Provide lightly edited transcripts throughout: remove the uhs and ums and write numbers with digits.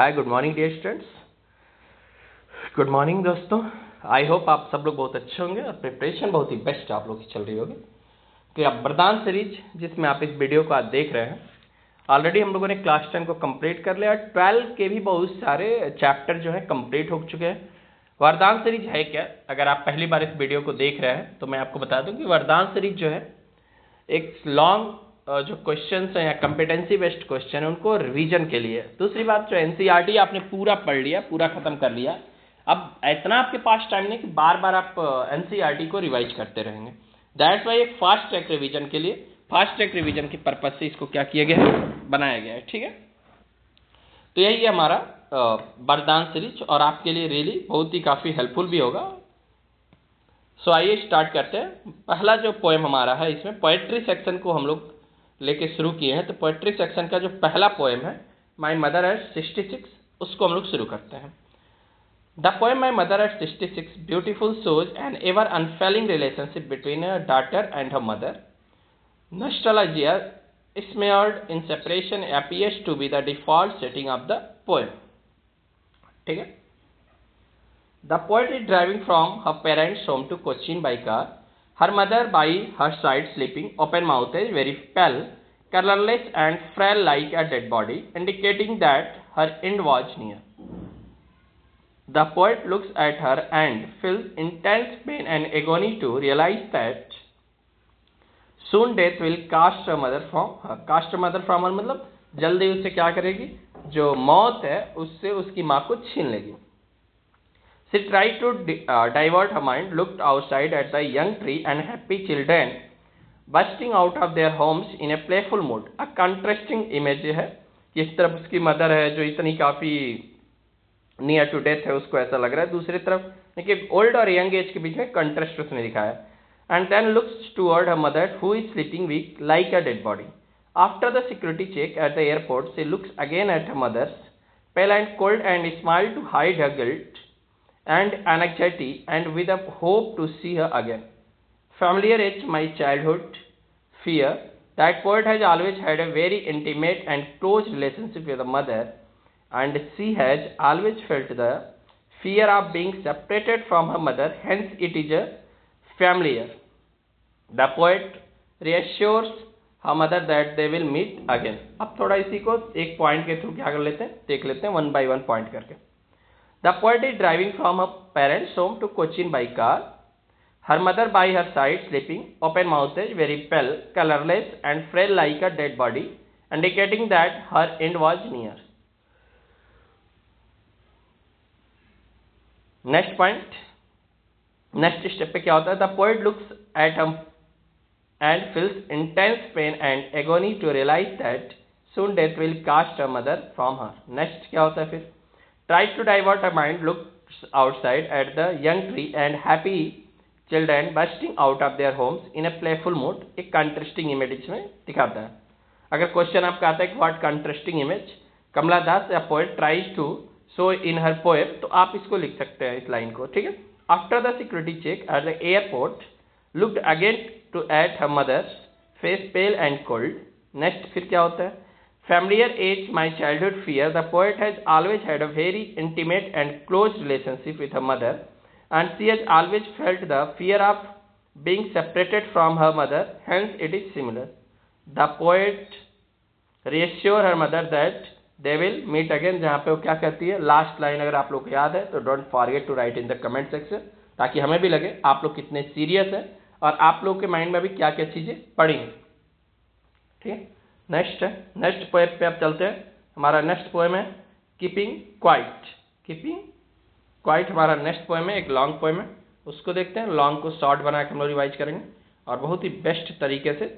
हाय good morning dear students. Good morning दोस्तों। I hope आप सब लोग बहुत अच्छे होंगे और प्रिपरेशन बहुत ही बेस्ट आप लोग की चल रही होगी। तो अब वरदान सीरीज जिसमें आप इस वीडियो को आज देख रहे हैं, ऑलरेडी हम लोगों ने क्लास 10 को कंप्लीट कर लिया। 12 के भी बहुत सारे चैप्टर जो है कंप्लीट हो चुके हैं। वरदान सीरीज है क्या? अगर आप पहली बार इस वीडियो को देख रहे हैं तो मैं आपको बता दूं कि वरदान सीरीज जो है एक लॉन्ग जो क्वेश्चंस हैं या कॉम्पिटेंसी बेस्ड क्वेश्चन है उनको रिवीजन के लिए। दूसरी बात जो एनसीईआरटी आपने पूरा पढ़ लिया, पूरा खत्म कर लिया, अब इतना आपके पास टाइम नहीं कि बार बार आप एनसीईआरटी को रिवाइज करते रहेंगे। दैट्स वाई एक फास्ट ट्रैक रिवीजन के लिए, फास्ट ट्रैक रिवीजन के पर्पज से इसको क्या किया गया है, बनाया गया है। ठीक है, तो यही है हमारा वरदान सीरीज और आपके लिए रियली बहुत ही काफ़ी हेल्पफुल भी होगा। सो आइए स्टार्ट करते हैं। पहला जो पोएम हमारा है, इसमें पोएट्री सेक्शन को हम लोग लेके शुरू किए हैं। तो पोएट्री सेक्शन का जो पहला पोएम है माई मदर एट 66, उसको हम लोग शुरू करते हैं। The poem my mother eight 66 beautiful shows an ever unfailing relationship between a daughter and her mother. Nostalgia smeared in separation appears to be the default setting of the poem. ठीक है। The poet is driving from her parents' home to Cochin by car. Her mother by her side sleeping, open-mouthed, very pale, colourless and frail like a dead body, indicating that her end was near. The poet looks at her and feels intense pain and agony to realize that soon death will cast her mother from her. Cast her mother from her मतलब जल्दी उससे क्या करेगी, जो मौत है उससे उसकी माँ को छीन लेगी। She tried to divert her mind, looked outside at the young tree and happy children bursting out of their homes in a playful mood. A contrasting image है कि इस तरफ उसकी मदर है जो इतनी काफ़ी नियर टू डेथ है, उसको ऐसा लग रहा है। दूसरी तरफ देखिए ओल्ड और यंग एज के बीच में कंट्रास्ट उसने दिखाया। And then looks toward her mother who is sleeping weak like a dead body. After the security check at the airport she looks again at her mother's pale and cold and smile to hide her guilt and anxiety and with a hope to see her again. Familiar as my childhood fear, that poet has always had a very intimate and close relationship with the mother, and she has always felt the fear of being separated from her mother, hence it is a familiar. The poet reassures her mother that they will meet again. अब थोड़ा इसी को एक point के through क्या कर लेते हैं, देख लेते हैं वन बाय वन पॉइंट करके। The poet is driving from her parents' home to Cochin by car. Her mother by her side sleeping, open-mouthed, very pale, colourless and frail like a dead body, indicating that her end was near. Next point. Next step पे क्या होता है? The poet looks at him and feels intense pain and agony to realize that soon death will cast her mother from her. Next क्या होता है फिर? Tries to divert her mind, looks outside at the young tree and happy children bursting out of their homes in a playful mood. एक contrasting image में दिखाता है। अगर question आपका आता है कि व्हाट contrasting image कमला दास या poet tries to show in her poem, तो आप इसको लिख सकते हैं इस लाइन को। ठीक है। After the security check at the airport, looked again to at her mother's face pale and cold. Next फिर क्या होता है? Familiar as my childhood fear, the poet has always had a very intimate and close relationship with her mother, and she has always felt the fear of being separated from her mother, hence it is similar. The poet reassures her mother that they will meet again, जहाँ पे वो क्या कहती है, last line अगर आप लोग को याद है तो don't forget to write in the comment section, ताकि हमें भी लगे आप लोग कितने सीरियस हैं और आप लोग के माइंड में भी क्या क्या चीज़ें पड़ी हैं। ठीक है। नेक्स्ट है, नेक्स्ट पोएम पे आप चलते हैं। हमारा नेक्स्ट पोएम है कीपिंग क्वाइट। कीपिंग क्वाइट हमारा नेक्स्ट पोएम है, एक लॉन्ग पोएम है, उसको देखते हैं। लॉन्ग को शॉर्ट बना के हम लोग रिवाइज करेंगे और बहुत ही बेस्ट तरीके से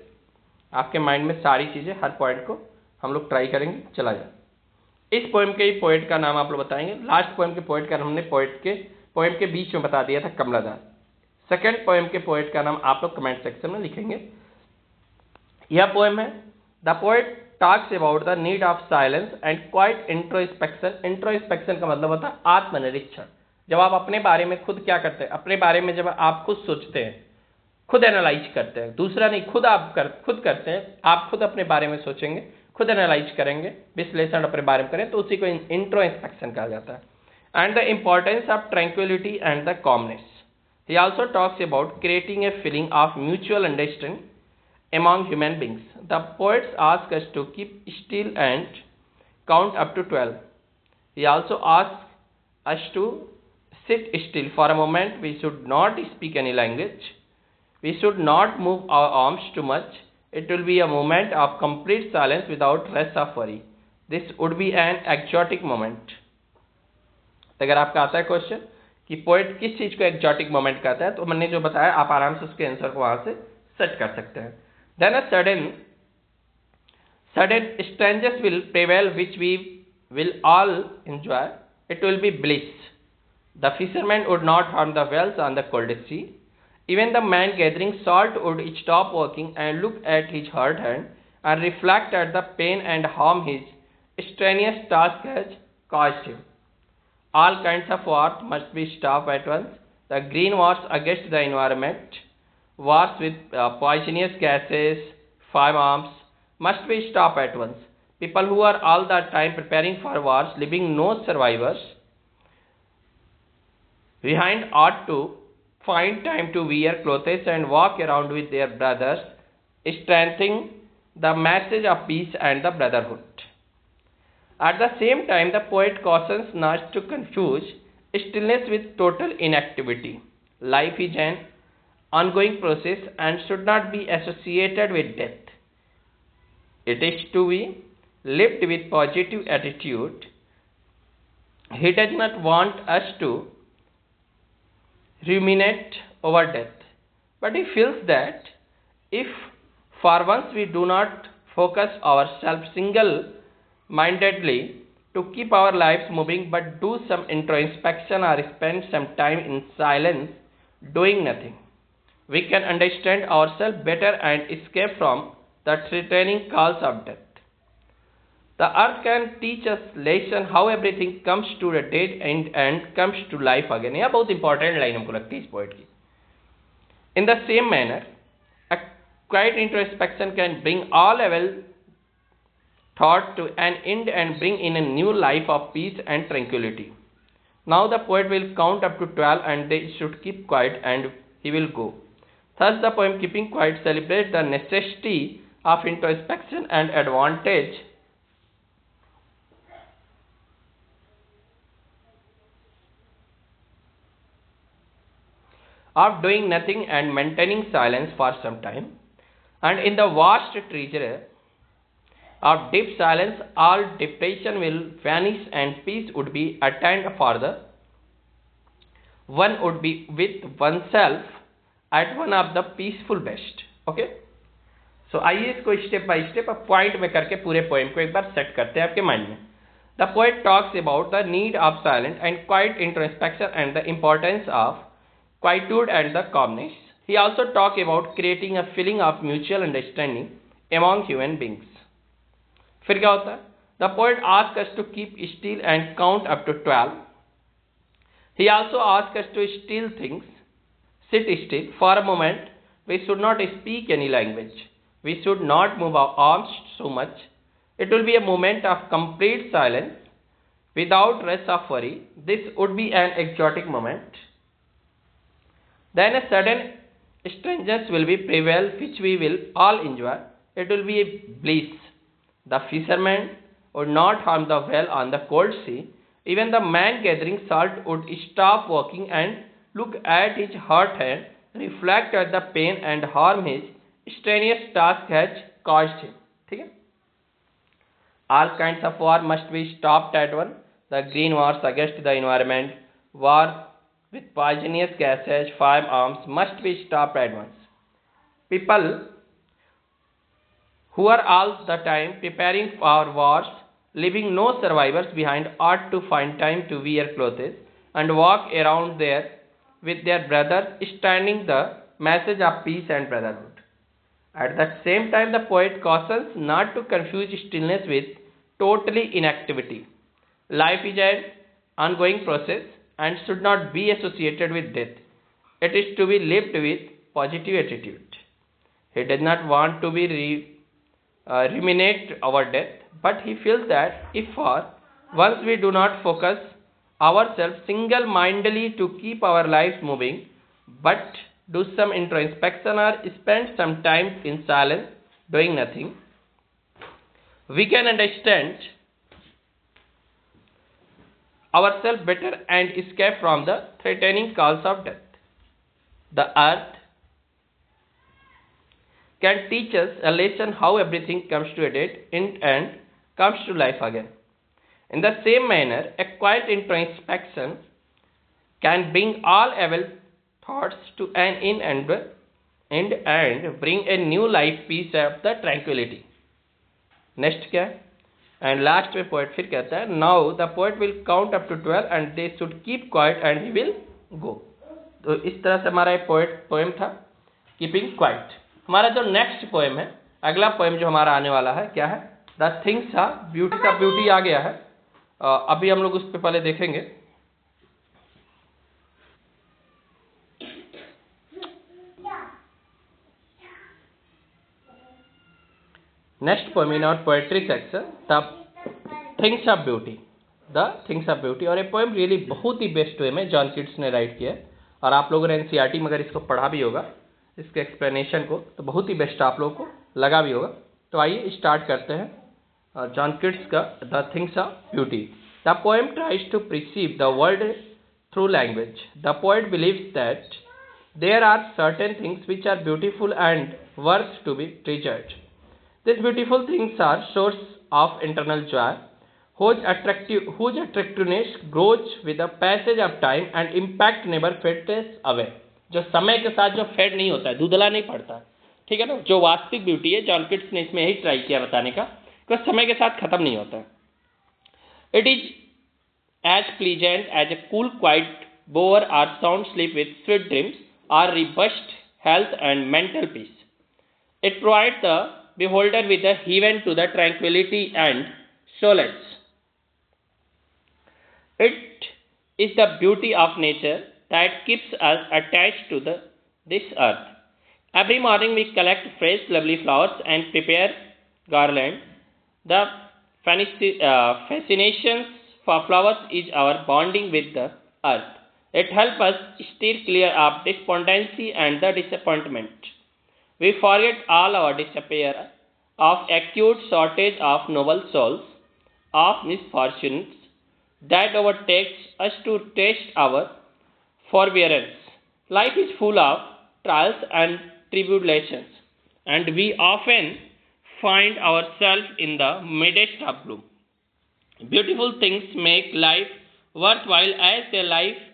आपके माइंड में सारी चीज़ें हर पॉइंट को हम लोग ट्राई करेंगे। चला जाए। इस पोएम के ही पोएट का नाम आप लोग बताएंगे। लास्ट पोएम के पोएट का हमने पोएम के बीच में बता दिया था कमला दास। सेकेंड पोएम के पोएट का नाम आप लोग कमेंट सेक्शन में लिखेंगे। यह पोएम है The poet talks about the need of silence and quiet introspection. Introspection का मतलब होता है आत्मनिरीक्षण। जब आप अपने बारे में खुद क्या करते हैं, अपने बारे में जब आप खुद सोचते हैं, खुद एनालाइज करते हैं, दूसरा नहीं, खुद करते हैं, आप खुद अपने बारे में सोचेंगे, खुद एनालाइज करेंगे, विश्लेषण अपने बारे में करें, तो उसी को इंट्रोस्पेक्शन कहा जाता है. And the importance of tranquillity and the calmness. He also talks about creating a feeling of mutual understanding among human beings. The poets ask us to keep still and count up to 12. He also asks us to sit still for a moment. We should not speak any language. We should not move our arms too much. It will be a moment of complete silence without rest of worry. This would be an exotic moment. अगर आपका आता है question कि poet किस चीज को exotic moment कहता है, तो मैंने जो बताया आप आराम से उसके आंसर को वहां से सेट कर सकते हैं. Then a sudden strangers will prevail which we will all enjoy. It will be bliss. The fisherman would not harm the whales on the cold sea. Even the man gathering salt would stop working and look at his hurt hand and reflect at the pain and harm his strenuous task has caused him. All kinds of wars must be stopped at once. The green wars against the environment, wars with poisonous gases, firearms, must be stopped at once. People who are all the time preparing for wars, leaving no survivors behind, ought to find time to wear clothes and walk around with their brothers, strengthening the message of peace and the brotherhood. At the same time, the poet cautions not to confuse stillness with total inactivity. Life is an ongoing process and should not be associated with death. It is to be lived with positive attitude. He does not want us to ruminate over death, but he feels that if for once we do not focus ourselves single-mindedly to keep our lives moving, but do some introspection or spend some time in silence doing nothing, we can understand ourselves better and escape from the threatening calls of death. The earth can teach us lesson how everything comes to a dead end and comes to life again. यह बहुत important line हमको लगती है इस poet की. In the same manner, a quiet introspection can bring all evil thought to an end and bring in a new life of peace and tranquility. Now the poet will count up to 12 and they should keep quiet and he will go. Thus the poem Keeping Quiet celebrates the necessity of introspection and advantage of doing nothing and maintaining silence for some time. And in the vast treasure of deep silence, all depression will vanish and peace would be attained for the one would be with oneself at one of the peaceful best. Okay, so आइए इसको step by step अब point में करके पूरे poem को एक बार set करते हैं आपके माइंड में. The poet talks about the need of silence and quiet introspection and the importance of quietude and the calmness. He also talks about creating a feeling of mutual understanding among human beings. फिर क्या होता है? The poet asks us to keep still and count up to 12. He also asks us to sit still for a moment. We should not speak any language. We should not move our arms so much. It will be a moment of complete silence without rest of worry. This would be an exotic moment. Then a sudden strangeness will be prevail which we will all enjoy. It will be a bliss. The fisherman would not harm the whale on the cold sea. Even the man gathering salt would stop working and look at his hurt hand, reflect at the pain and harm his strenuous task has caused him. ठीक है? All kinds of war must be stopped at once. The green wars against the environment, war with poisonous gases, firearms must be stopped at once. People who are all the time preparing for wars, leaving no survivors behind, ought to find time to wear clothes and walk around there with their brothers, standing the message of peace and brotherhood. At the same time, the poet cautions not to confuse stillness with totally inactivity. Life is an ongoing process and should not be associated with death. It is to be lived with positive attitude. He does not want to be ruminate our death, but he feels that if for once we do not focus ourselves single-mindedly to keep our lives moving, but do some introspection or spend some time in silence doing nothing, we can understand ourselves better and escape from the threatening calls of death. The earth can teach us a lesson how everything comes to a dead end and comes to life again. In the same manner, a quiet introspection can bring all evil thoughts to an end and bring a new life, peace of the tranquility. Next क्या है? And last में poet फिर कहता है, now the poet will count up to 12 and they should keep quiet and he will go. तो इस तरह से हमारा एक पोएम था, कीपिंग क्वाइट. हमारा जो नेक्स्ट पोएम है, अगला पोएम जो हमारा आने वाला है, क्या है? The things of beauty. का ब्यूटी आ गया है, अभी हम लोग उस पर पहले देखेंगे. Next poem in our poetry section, the things of beauty. The things of beauty. और ये पोएम रियली बहुत ही बेस्ट वे में जॉन किट्स ने राइट किया है, और आप लोगों ने एनसीईआरटी में अगर इसको पढ़ा भी होगा, इसके एक्सप्लेनेशन को, तो बहुत ही बेस्ट आप लोगों को लगा भी होगा. तो आइए स्टार्ट करते हैं जॉन किट्स का the things of beauty. The poem tries to perceive the world through language. The poet believes that there are certain things which are beautiful and worth to be treasured. These beautiful things are source of internal joy, whose attractiveness grows with the passage of time and impact never fades away. जो समय के साथ जो fade नहीं होता है, धुंधला नहीं पड़ता, ठीक है ना. जो वास्तविक ब्यूटी है, जॉन किट्स ने इसमें यही ट्राई किया बताने का, कि समय के साथ खत्म नहीं होता. It is as pleasant as a cool quiet bower or sound sleep with sweet dreams or robust health and mental peace. It provide the beholder with a haven to the tranquility and solace. It is the beauty of nature that keeps us attached to this earth. Every morning we collect fresh lovely flowers and prepare garland. The fascination for flowers is our bonding with the earth. It helps us steer clear of despondency and the disappointment. We forget all our despair of acute shortage of noble souls, of misfortunes that overtakes us to test our forbearance. Life is full of trials and tribulations, and we often find ourselves in the midst of gloom. Beautiful things make life worthwhile as they live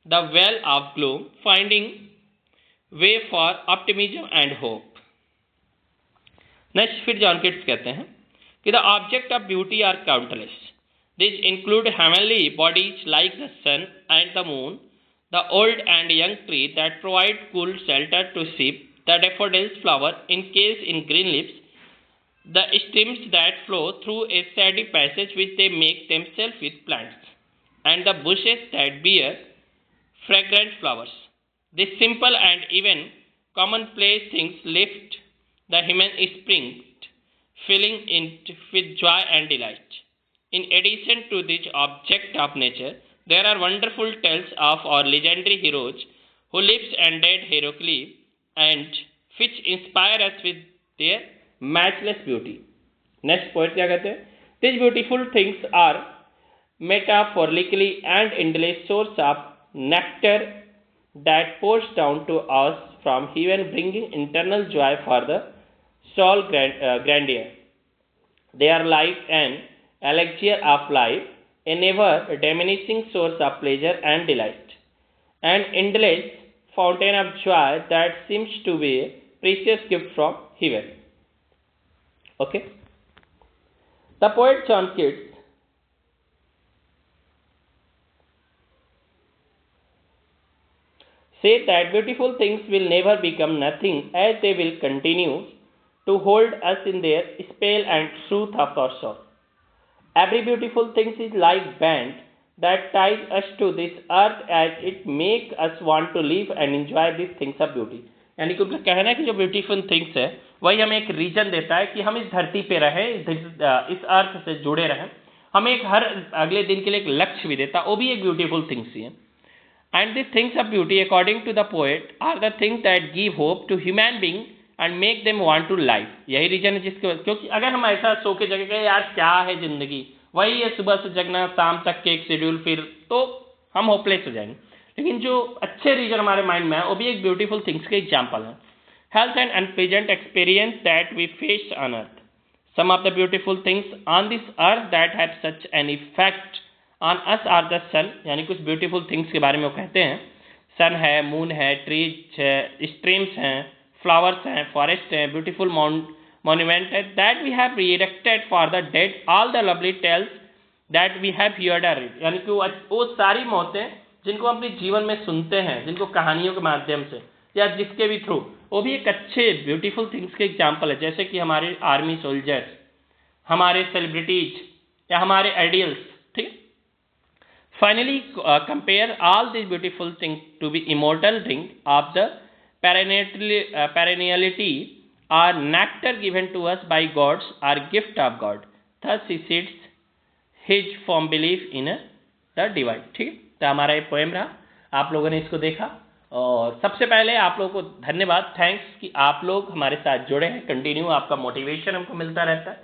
the well of gloom, finding way for optimism and hope. Next फिर John Keats कहते हैं कि the object of beauty are countless. This include heavenly bodies like the sun and the moon, the old and young tree that provide cool shelter to sheep, the daffodils flower in case in green lips, the streams that flow through a shady passage which they make themselves with plants, and the bushes that bear fragrant flowers. These simple and even commonplace things lift the human spirit, filling it with joy and delight. In addition to this object of nature, there are wonderful tales of our legendary heroes who lived and died heroically, and which inspire us with their matchless beauty. Next poet क्या कहते हैं? These beautiful things are metaphorically and endless source of nectar that pours down to us from heaven, bringing internal joy for the soul grandeur. They are like an elixir of life, a never diminishing source of pleasure and delight, an endless fountain of joy that seems to be a precious gift from heaven. Okay? The poet John Keats said that beautiful things will never become nothing, as they will continue to hold us in their spell and truth of our soul. Every beautiful thing is like band that ties us to this earth, as it makes us want to live and enjoy these things of beauty. यानी कि उनका कहना है कि जो beautiful things है वही हमें एक रीजन देता है कि हम इस धरती पे रहें, इस अर्थ से जुड़े रहें, हमें एक हर अगले दिन के लिए एक लक्ष्य भी देता है, वो भी एक ब्यूटीफुल थिंग्स ही है। And this things of beauty according to the poet are the things that give hope to human being and make them want to live. यही रीजन है जिसके, क्योंकि अगर हम ऐसा सो के जगह यार क्या है जिंदगी, वही है सुबह से जगना, शाम तक के एक शेड्यूल, फिर तो हम होपलेस हो जाएंगे। लेकिन जो अच्छे रीजन हमारे माइंड में है वो भी एक ब्यूटीफुल थिंग्स के एग्जाम्पल है। Health and unpleasant experience that we face on earth, some of the beautiful things on this earth that have such an effect on us are the sun. यानी कुछ beautiful things के बारे में वो कहते हैं, सन है, मून है, ट्रीज है, स्ट्रीम्स हैं, फ्लावर्स हैं, फॉरेस्ट हैं, beautiful monument that we have erected for the dead, all the lovely tales that we have heard or read। यानी कि वो सारी मौतें जिनको हम अपने जीवन में सुनते हैं, जिनको कहानियों के माध्यम से या जिसके भी थ्रू, वो भी एक अच्छे ब्यूटीफुल थिंग्स के एग्जाम्पल है। जैसे कि हमारे आर्मी सोल्जर्स, हमारे सेलिब्रिटीज या हमारे आइडियल्स, ठीक। Finally compare all this beautiful thing to be immortal drink of the perenniality or nectar given to us by gods or gift of God, thus he sees his firm belief in the divine। ठीक है, तो हमारा ये poem रहा, आप लोगों ने इसको देखा। और सबसे पहले आप लोगों को धन्यवाद, थैंक्स कि आप लोग हमारे साथ जुड़े हैं। कंटिन्यू आपका मोटिवेशन हमको मिलता रहता है,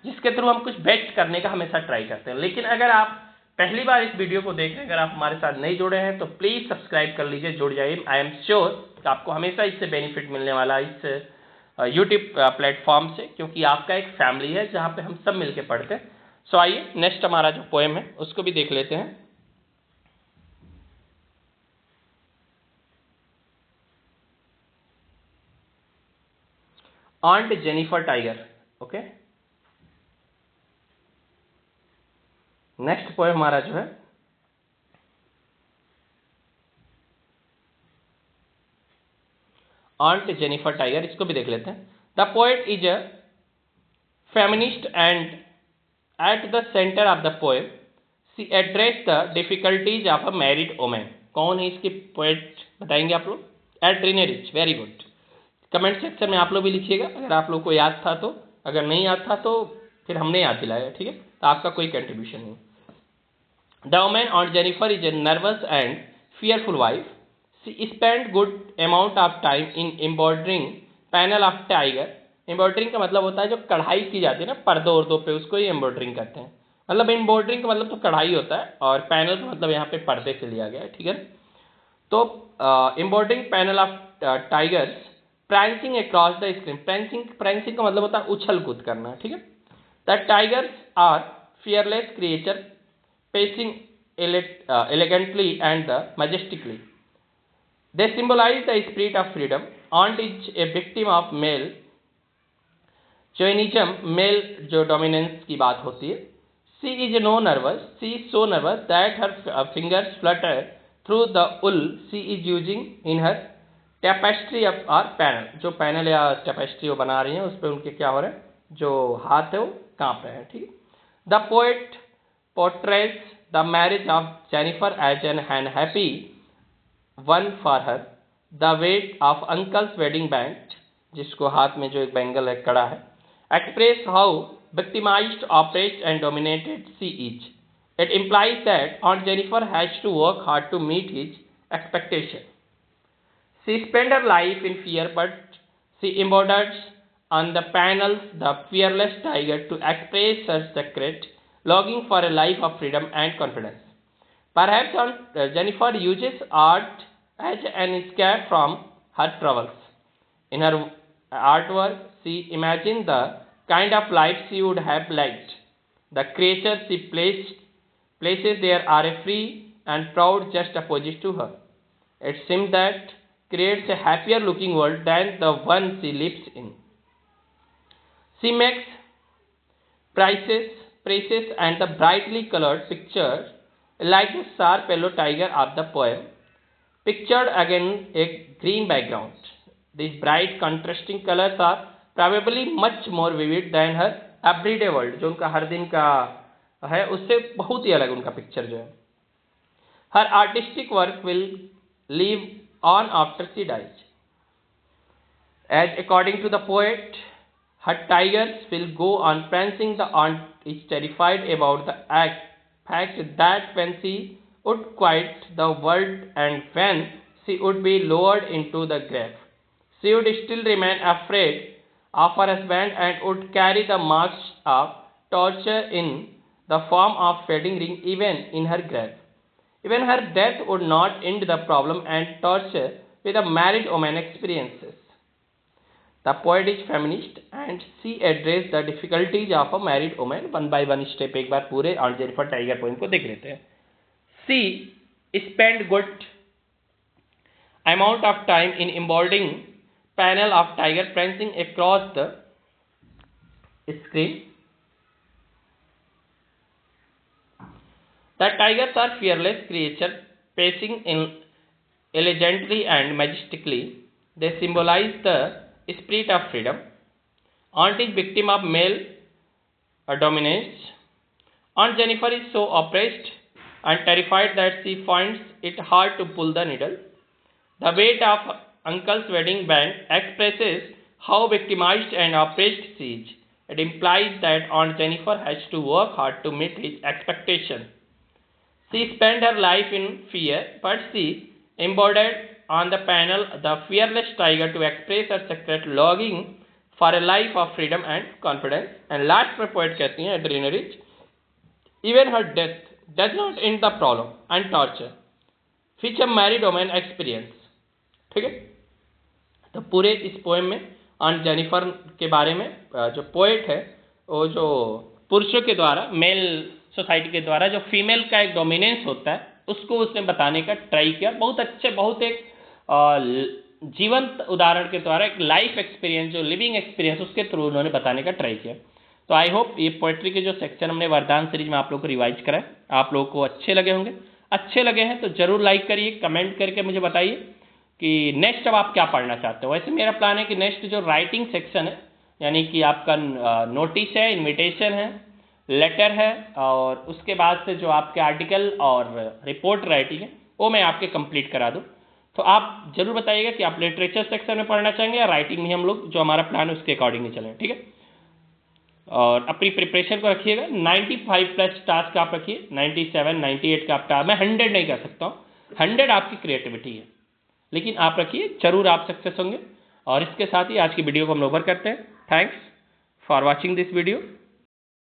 जिसके थ्रू हम कुछ बेस्ट करने का हमेशा ट्राई करते हैं। लेकिन अगर आप पहली बार इस वीडियो को देख रहे हैं, अगर आप हमारे साथ नहीं जुड़े हैं तो प्लीज़ सब्सक्राइब कर लीजिए, जुड़ जाइए। आई एम श्योर कि आपको हमेशा इससे बेनिफिट मिलने वाला है इस यूट्यूब प्लेटफॉर्म से, क्योंकि आपका एक फैमिली है जहाँ पे हम सब मिलके पढ़ते हैं। सो आइए नेक्स्ट हमारा जो पोएम है उसको भी देख लेते हैं। ऑन्ट Jennifer tiger. Okay, next poem हमारा जो है ऑन्ट जेनिफर टाइगर, इसको भी देख लेते हैं। The poet is a feminist and at the centre of the poem she address the difficulties of a married women. कौन है इसकी पोएट बताएंगे आप लोग? Adrienne Rich. Very good, comment section में आप लोग भी लिखिएगा अगर आप लोग को याद था तो, अगर नहीं याद था तो फिर हमने याद दिलाया, ठीक है, तो आपका कोई कंट्रीब्यूशन नहीं। The women on Jennifer is a nervous and fearful wife. She spent good amount of time in embroidering panel of tiger। Embroidering का मतलब होता है जो कढ़ाई की जाती है ना पर्दों उर्दों पे, उसको ही एम्ब्रॉयडरिंग कहते हैं। मतलब एम्ब्रॉयडरिंग का मतलब तो कढ़ाई होता है, और पैनल का मतलब यहाँ पे पर्दे से लिया गया है, ठीक है। तो embroidering panel of tigers prancing across the screen. Prancing का मतलब होता है उछल कूद करना, ठीक है। The tigers are fearless creature pacing elegantly and majestically। They symbolize the spirit of freedom। Aunt is a victim of male chauvinism, male जो डोमिनेंस की बात होती है। She is so nervous that her fingers flutter through the wool she is using in her tapestry or panel। जो panel या tapestry वो बना रही हैं उस पर उनके क्या हो रहे हैं, जो हाथ है वो कांप रहे हैं, ठीक है। The poet portrays the marriage of Jennifer as an unhappy one for her। The weight of uncle's wedding band, जिसको हाथ में जो एक बैंगल है कड़ा है, express how victimized, oppressed and dominated she is। It implies that Aunt Jennifer has to work hard to meet his expectation। She spent her life in fear, but she embodies on the panels the fearless tiger to express her secret longing for a life of freedom and confidence। Perhaps Jennifer uses art as an escape from her troubles। In her artwork, she imagines the kind of life she would have liked। The creatures she places there are a free and proud juxtaposition to her। It seems that creates a happier looking world than the one she lives in। She makes praises and the brightly colored pictures like the sharp yellow tiger of the poem pictured against a green background। These bright contrasting colors are probably much more vivid than her everyday world। जो उनका हर दिन का है उससे बहुत ही अलग उनका picture जो है। Her artistic work will live on after she dies। As according to the poet, her tigers will go on prancing. The aunt is terrified about the fact that when she would quit the world and when she would be lowered into the grave, she would still remain afraid of her husband and would carry the marks of torture in the form of wedding ring even in her grave. Even her death would not end the problem and torture with a married woman experiences. The poet is feminist and she addressed the difficulties of a married woman one by one step. एक बार पूरे on Jennifer tiger poem को देख लेते हैं. She spent good amount of time in embodying panel of tiger prancing across the screen. The tigers are fearless creatures pacing elegantly and majestically. They symbolize the spirit of freedom. Aunt is victim of male dominance. Aunt Jennifer is so oppressed and terrified that she finds it hard to pull the needle. The weight of uncle's wedding band expresses how victimized and oppressed she is. It implies that Aunt Jennifer has to work hard to meet his expectations. She spent her life in fear, but she embodied on the panel the fearless tiger to express her secret longing for a life of freedom and confidence. And last में poet कहती हैं adrenaline, even her death does not end the problem and torture which a married woman experience. ठीक है, तो पूरे इस poem में on Jennifer के बारे में जो पोएट है वो जो पुरुषों के द्वारा मेल सोसाइटी के द्वारा जो फीमेल का एक डोमिनेंस होता है उसको उसने बताने का ट्राई किया. बहुत अच्छे, बहुत एक जीवंत उदाहरण के द्वारा एक लाइफ एक्सपीरियंस जो लिविंग एक्सपीरियंस उसके थ्रू उन्होंने बताने का ट्राई किया. तो आई होप ये पोएट्री के जो सेक्शन हमने वरदान सीरीज में आप लोग को रिवाइज कराए आप लोगों को अच्छे लगे होंगे. अच्छे लगे हैं तो जरूर लाइक करिए, कमेंट करके मुझे बताइए कि नेक्स्ट अब आप क्या पढ़ना चाहते हो. वैसे मेरा प्लान है कि नेक्स्ट जो राइटिंग सेक्शन है यानी कि आपका नोटिस है, इन्विटेशन है, लेटर है और उसके बाद से जो आपके आर्टिकल और रिपोर्ट राइटिंग है वो मैं आपके कंप्लीट करा दूँ. तो आप जरूर बताइएगा कि आप लिटरेचर सेक्शन में पढ़ना चाहेंगे या राइटिंग में हम लोग जो हमारा प्लान है उसके अकॉर्डिंग ही चलें. ठीक है, और अपनी प्रिपरेशन को रखिएगा. 95 प्लस टास्क आप रखिए, 97, 98 का आप टास्क. मैं 100 नहीं कर सकता हूँ, 100 आपकी क्रिएटिविटी है, लेकिन आप रखिए, जरूर आप सक्सेस होंगे. और इसके साथ ही आज की वीडियो को हम ओवर करते हैं. Thanks for watching this video.